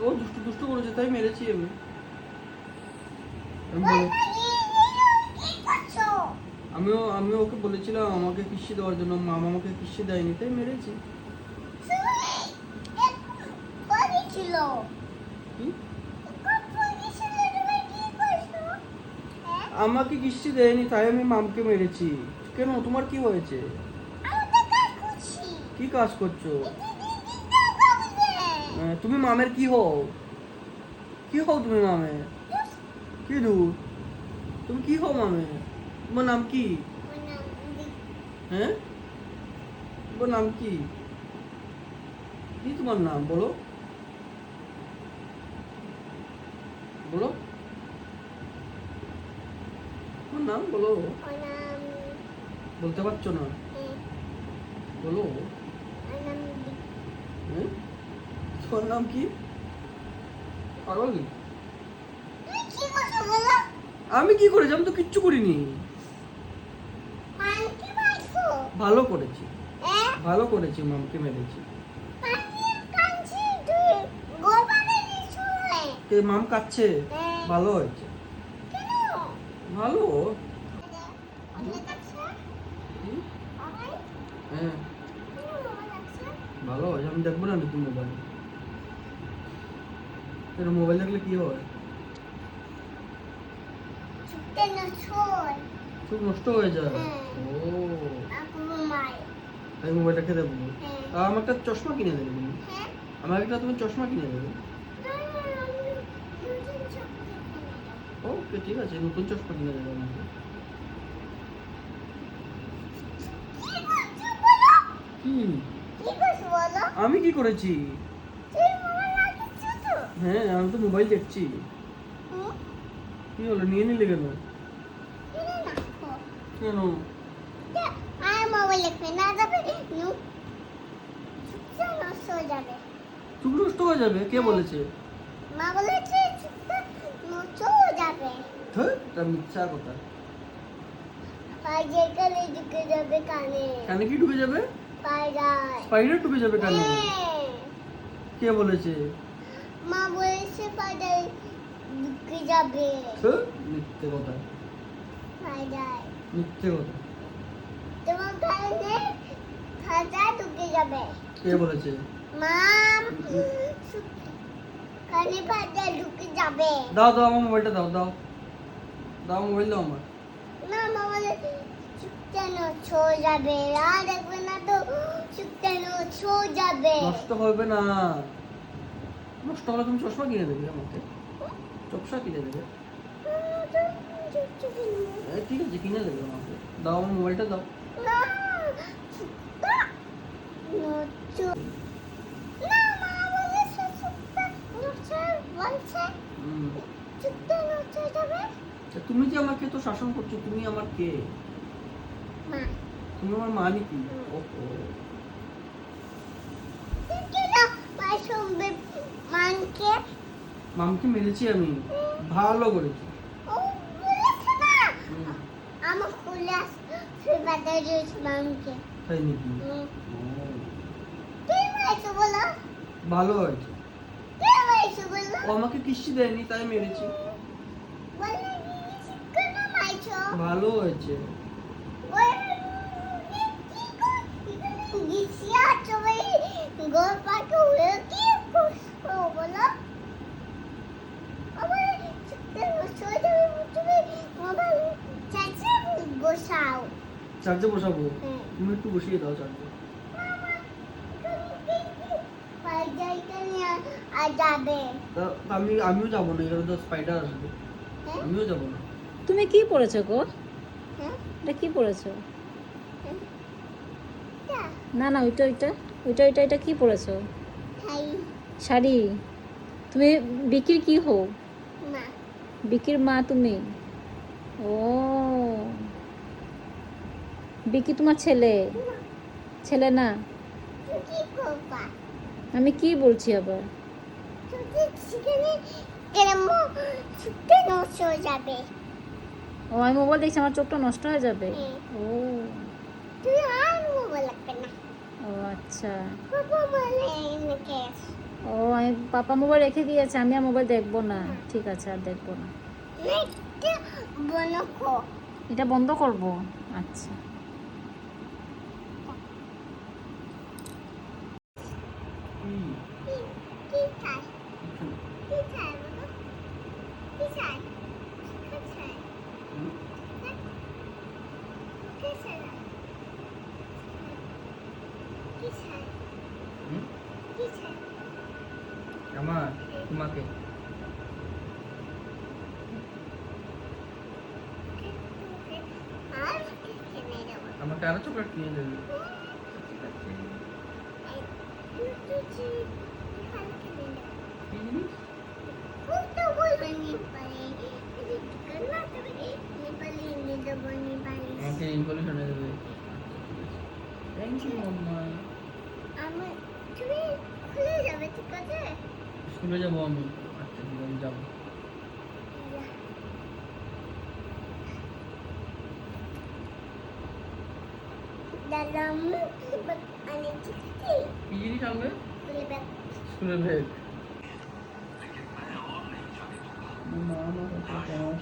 ও দুষ্টু দুষ্টু করেছে তাই মেরেছি আমি। আমিও ওকে বলেছিলাম আমাকে কিস্তি দেওয়ার জন্য, মামা আমাকে কিস্তি দেয়নি তাই মেরেছি। কি? আমাকে কিস্তি দেয়নি তাই আমি মামকে মেরেছি। কেন, তোমার কি হয়েছে? কি কাজ করছো? তুমি মামের কি হও? কি হও তুমি মামের? কি দু? তুমি কি হও মামের? তোমার নাম কি? হ্যাঁ, তোমার নাম কি? কি তোমার নাম বলো, বলো তোমার নাম বলো। বলতে পারছো না? বলো। হ্যাঁ, তোমার নাম কি? পাগল? আমি কি করেছি? আমি তো কিচ্ছু করিনি। ভালো করেছি, ভালো করেছি, মামকে মেরেছি। মাম কাচ্ছে, ভালো হয়েছে, ভালো। হ্যাঁ, ভালো হয়েছে। আমি দেখবো না নতুন মোবাইল। মোবাইল দেখলে কি হয়? চোখ নষ্ট হয়ে যায়। ও, আমি মোবাইলটা খেয়ে দেবো। আমার একটা চশমা কিনে দেবে তুমি? আমার একটা তুমি চশমা কিনে দেবে। ওকে ঠিক আছে, নতুন চশমা কিনে দেবে আমাকে। কি? আমি কি করেছি? হ্যাঁ, আমি তো মোবাইল দেখছি। কি হলো, নিয়ে নিলে কেন? কেন? চুপ নষ্ট হয়ে যাবে? কে বলেছে? মা বলেছে নষ্ট হয়ে যাবে। এটা মিথ্যা কথা। কানে ঢুকে যাবে, কানে। কানে কি ঢুকে যাবে? স্পাইডার ঢুকে যাবে কানে? কে বলেছে? মা বলেছে স্পাইডার ঢুকে যাবে। মিথ্যে কথা, স্পাইডার মিথ্যে কথা। তোমার কানে স্পাইডার ঢুকে যাবে। কে বলেছে? মাম, কানে স্পাইডার ঢুকে যাবে। দাও দাও আমার মোবাইলটা দাও, দাও দাও মোবাইল দাও আমার। না, মা বলে চুপটা নষ্ট হয়ে যাবে। আর দেখবে না তো চুপটা নষ্ট হয়ে যাবে। নষ্ট হবে না। নষ্ট হলে তুমি চশমা কিনে দেবে আমাকে, চশমা কিনে দেবে। ঠিক আছে, কিনে দেবে আমাকে। দাও আমার মোবাইলটা দাও। না, চুপটা নষ্ট। না, মা বলেছে চুপটা নষ্ট বলছে। চুপটা নষ্ট হয়ে যাবে। তুমি যে আমাকে তো শাসন করছো, তুমি আমার কে? মা। তুমি আমার মা নাকি? ওহো, মামকে মেরেছি আমি, ভালো করেছি। আমার স্কুলে মামকে। তাই নাকি? কে মারছো বলো? ভালো হয়েছে। কে মারছো বলো? ও আমাকে কিস্তি দেয়নি তাই মেরেছি। বলে কেন মারছো? ভালো হয়েছে। চার্জে বসাবো? তুমি একটু বসিয়ে দাও চার্জে। আমিও যাবো না, এখানে তো স্পাইডার আসবে। আমিও যাবো না। তুমি কি পড়েছো গো? এটা কি পড়েছো? না না, ওইটা ওইটা ওইটা ওইটা এটা কি পড়েছো? শাড়ি। তুমি বিকির কি হও? বিকির মা তুমি? ও, বিকি তোমার ছেলে? ছেলে না? আমি কি বলছি আবার? ও, আমি মোবাইল দেখছি, আমার চোখটা নষ্ট হয়ে যাবে। ও, ও আচ্ছা। ও আমি পাপা মোবাইল রেখে দিয়েছে, আমি আর মোবাইল দেখবো না। ঠিক আছে, আর দেখবো না। নেটটা বনকো এটা বন্ধ করব। আচ্ছা। কি চাই কি চাই বাবা কি চাই কি চাই কি চাই কি চাই কি চাই আমার তোমাকে আর কিনে দেবো আমাকে আরো চকলেট কিনে দেবে কি জিনিস আমাকে ইনফরমেশন দেবে থ্যাংক ইউ মাম্মা স্কুলে যাবো আমি আচ্ছা ঠিক আছে, আমি যাবো কি জিনিস আনবে স্কুলের ব্যাগ মা আমার কাছে কেমন